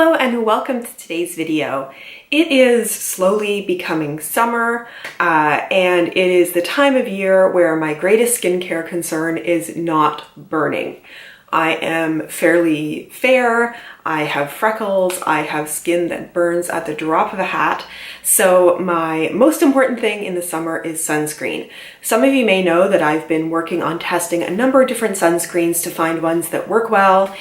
Hello and welcome to today's video. It is slowly becoming summer and it is the time of year where my greatest skincare concern is not burning. I am fairly fair, I have freckles, I have skin that burns at the drop of a hat, so my most important thing in the summer is sunscreen. Some of you may know that I've been working on testing a number of different sunscreens to find ones that work well,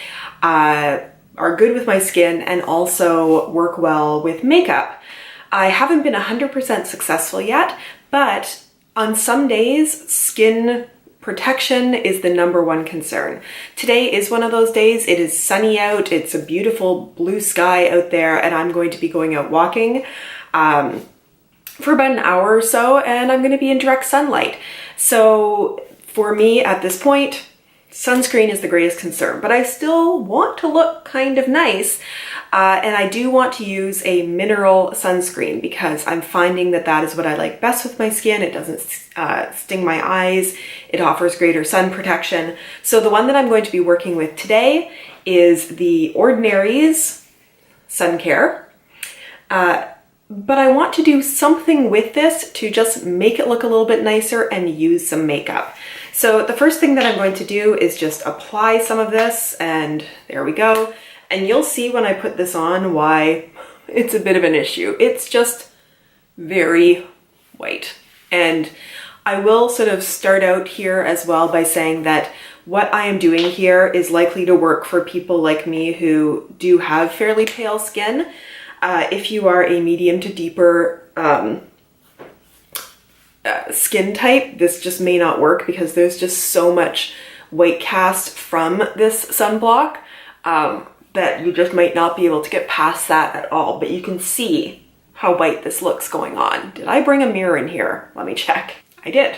are good with my skin, and also work well with makeup. I haven't been 100% successful yet, but on some days, skin protection is the #1 concern. Today is one of those days. It is sunny out, it's a beautiful blue sky out there, and I'm going to be going out walking for about an hour or so, and I'm going to be in direct sunlight. So for me at this point, sunscreen is the greatest concern, but I still want to look kind of nice, and I do want to use a mineral sunscreen because I'm finding that that is what I like best with my skin. It doesn't sting my eyes, it offers greater sun protection. So the one that I'm going to be working with today is the Ordinary's Sun Care, but I want to do something with this to just make it look a little bit nicer and use some makeup. So the first thing that I'm going to do is just apply some of this, and there we go. And you'll see when I put this on why it's a bit of an issue. It's just very white. And I will sort of start out here as well by saying that what I am doing here is likely to work for people like me who do have fairly pale skin. If you are a medium to deeper skin type, this just may not work because there's just so much white cast from this sunblock that you just might not be able to get past that at all. But you can see how white this looks going on. Did I bring a mirror in here? Let me check. I did.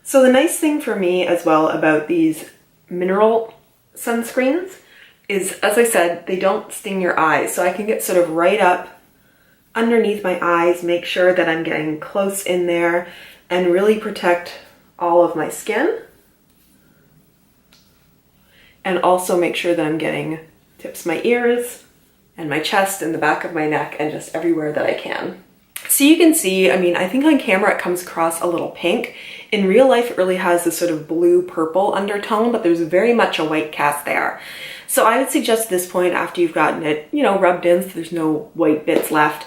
So the nice thing for me as well about these mineral sunscreens is, as I said, they don't sting your eyes. So I can get sort of right up underneath my eyes, make sure that I'm getting close in there and really protect all of my skin. And also make sure that I'm getting tips of my ears and my chest and the back of my neck and just everywhere that I can. So you can see, I mean, I think on camera it comes across a little pink. In real life, it really has this sort of blue-purple undertone, but there's very much a white cast there. So I would suggest at this point, after you've gotten it, rubbed in so there's no white bits left,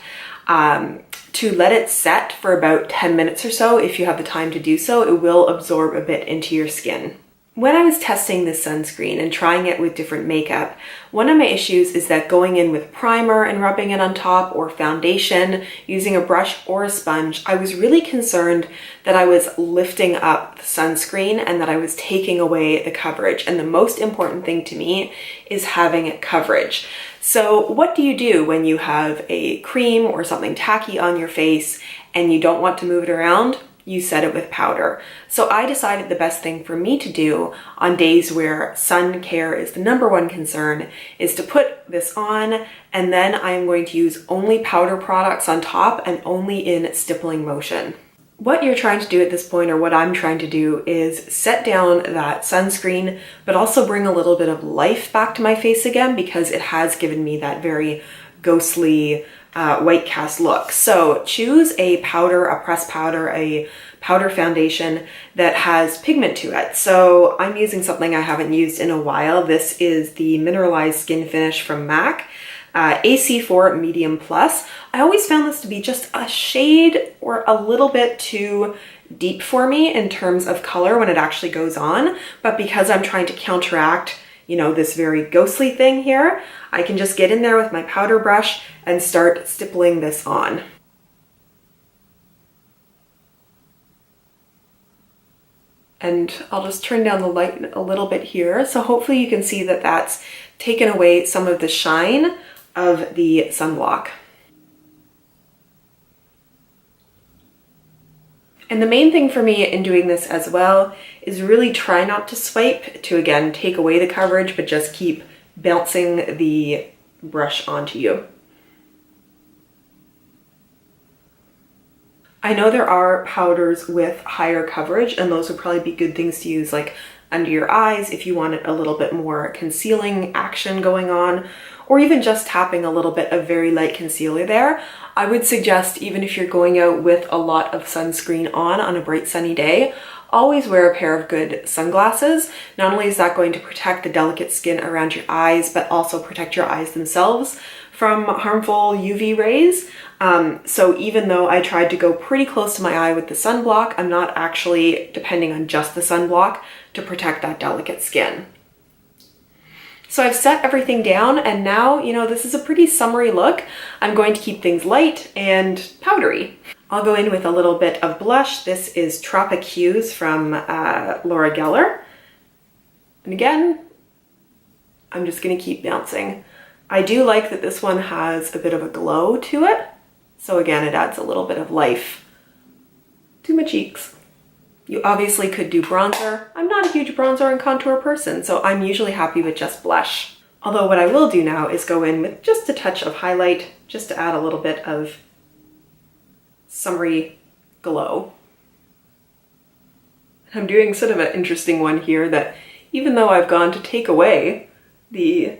to let it set for about 10 minutes or so. If you have the time to do so, it will absorb a bit into your skin. When I was testing this sunscreen and trying it with different makeup, one of my issues is that going in with primer and rubbing it on top, or foundation, using a brush or a sponge, I was really concerned that I was lifting up the sunscreen and that I was taking away the coverage. And the most important thing to me is having coverage. So what do you do when you have a cream or something tacky on your face and you don't want to move it around? You set it with powder. So I decided the best thing for me to do on days where sun care is the #1 concern is to put this on, and then I am going to use only powder products on top and only in stippling motion. What you're trying to do at this point, or what I'm trying to do, is set down that sunscreen, but also bring a little bit of life back to my face again, because it has given me that very ghostly white cast look. So choose a powder, a pressed powder, a powder foundation that has pigment to it. So I'm using something I haven't used in a while. This is the Mineralized Skin Finish from MAC, AC4 Medium Plus. I always found this to be just a shade or a little bit too deep for me in terms of color when it actually goes on, but because I'm trying to counteract this very ghostly thing here, I can just get in there with my powder brush and start stippling this on. And I'll just turn down the light a little bit here. So hopefully you can see that that's taken away some of the shine of the sunblock. And the main thing for me in doing this as well is really try not to swipe to, again, take away the coverage, but just keep bouncing the brush onto you. I know there are powders with higher coverage, and those would probably be good things to use like under your eyes if you wanted a little bit more concealing action going on, or even just tapping a little bit of very light concealer there. I would suggest, even if you're going out with a lot of sunscreen on a bright sunny day, always wear a pair of good sunglasses. Not only is that going to protect the delicate skin around your eyes, but also protect your eyes themselves from harmful UV rays. So even though I tried to go pretty close to my eye with the sunblock, I'm not actually depending on just the sunblock to protect that delicate skin. So I've set everything down, and now, you know, this is a pretty summery look. I'm going to keep things light and powdery. I'll go in with a little bit of blush. This is Tropic Hues from Laura Geller. And again, I'm just gonna keep bouncing. I do like that this one has a bit of a glow to it. So again, it adds a little bit of life to my cheeks. You obviously could do bronzer. I'm not a huge bronzer and contour person, so I'm usually happy with just blush. Although what I will do now is go in with just a touch of highlight, just to add a little bit of summery glow. I'm doing sort of an interesting one here that even though I've gone to take away the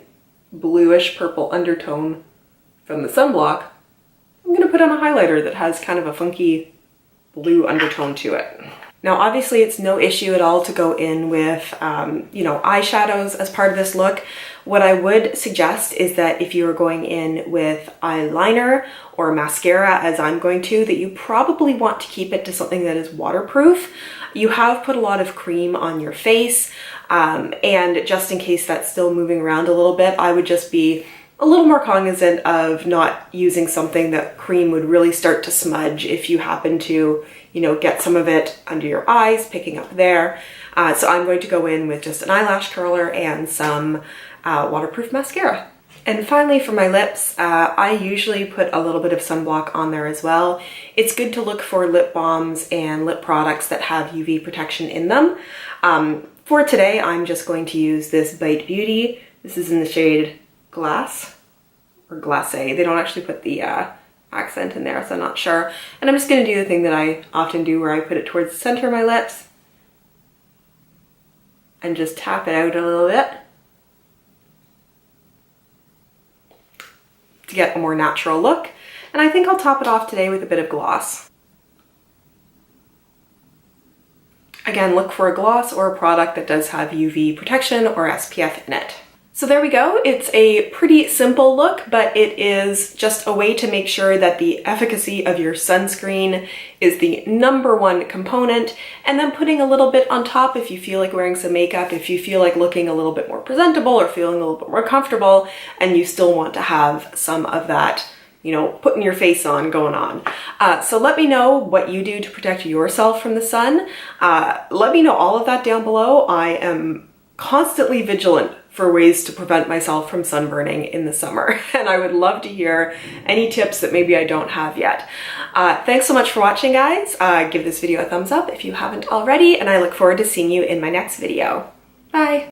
bluish purple undertone from the sunblock, I'm gonna put on a highlighter that has kind of a funky blue undertone to it. Now, obviously it's no issue at all to go in with, you know, eyeshadows as part of this look. What I would suggest is that if you are going in with eyeliner or mascara, as I'm going to, that you probably want to keep it to something that is waterproof. You have put a lot of cream on your face, and just in case that's still moving around a little bit, I would just be a little more cognizant of not using something that cream would really start to smudge if you happen to, you know, get some of it under your eyes, picking up there. So I'm going to go in with just an eyelash curler and some waterproof mascara. And finally, for my lips, I usually put a little bit of sunblock on there as well. It's good to look for lip balms and lip products that have UV protection in them. For today, I'm just going to use this Bite Beauty. This is in the shade Glass or Glacé. They don't actually put the accent in there, so I'm not sure. And I'm just going to do the thing that I often do where I put it towards the center of my lips and just tap it out a little bit to get a more natural look. And I think I'll top it off today with a bit of gloss. Again, look for a gloss or a product that does have UV protection or SPF in it. So there we go. It's a pretty simple look, but it is just a way to make sure that the efficacy of your sunscreen is the #1 component, and then putting a little bit on top if you feel like wearing some makeup, if you feel like looking a little bit more presentable or feeling a little bit more comfortable, and you still want to have some of that, you know, putting your face on going on. So let me know what you do to protect yourself from the sun. Let me know all of that down below. I am constantly vigilant for ways to prevent myself from sunburning in the summer. And I would love to hear any tips that maybe I don't have yet. Thanks so much for watching, guys. Give this video a thumbs up if you haven't already, and I look forward to seeing you in my next video. Bye.